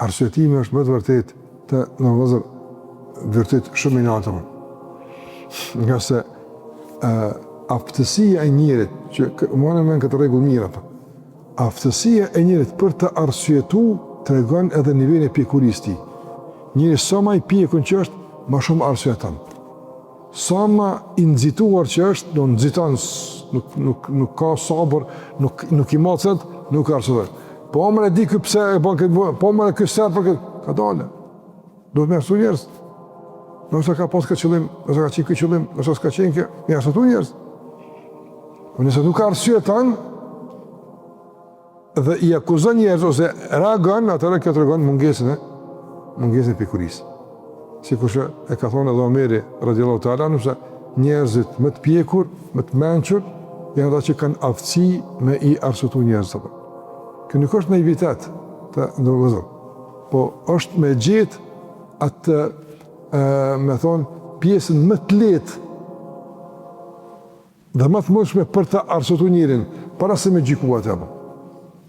arsyetimi është më të vërtet të në vëzër vërtet shumë i natëm. Nga se aftësia e njerit, që më në këtë regull mirë, aftësia e njerit për të arsyetu të regon edhe nivelin e pjekuristi. Njëri sa ma i pjekun që është, ma shumë arsyetan. Sa ma i nëzituar që është, do nëzitan, nuk ka sabër, nuk i macet, nuk arsyetan. Po amër e di këtë pse e ban këtë bërë, po amër e këtë serë për këtë, ka dale. Do të me arsu njerës. Nëse ka pas këtë qëllim, nëse ka qenë këtë qëllim, nëse s'ka qenë këtë, me arsu njerës. Nëse nuk ka arsyetan, dhe i akuzon njerëz ose reagon, atëherë kjo tregon mungesën e pjekurisë. Sikur që e ka thonë edhe Omeri radhiyallahu ta'ala, nëse njerëzit më të pjekur, më të mençur, janë ata që kanë aftësi me i arsyetu njerëzit. Kjo nuk është naivitet të ndërgëzor, po është me gjetë atë, me thonë, pjesën më të lehtë dhe më të mundshme për të arsyetu njerin, para se me gjykuar atë.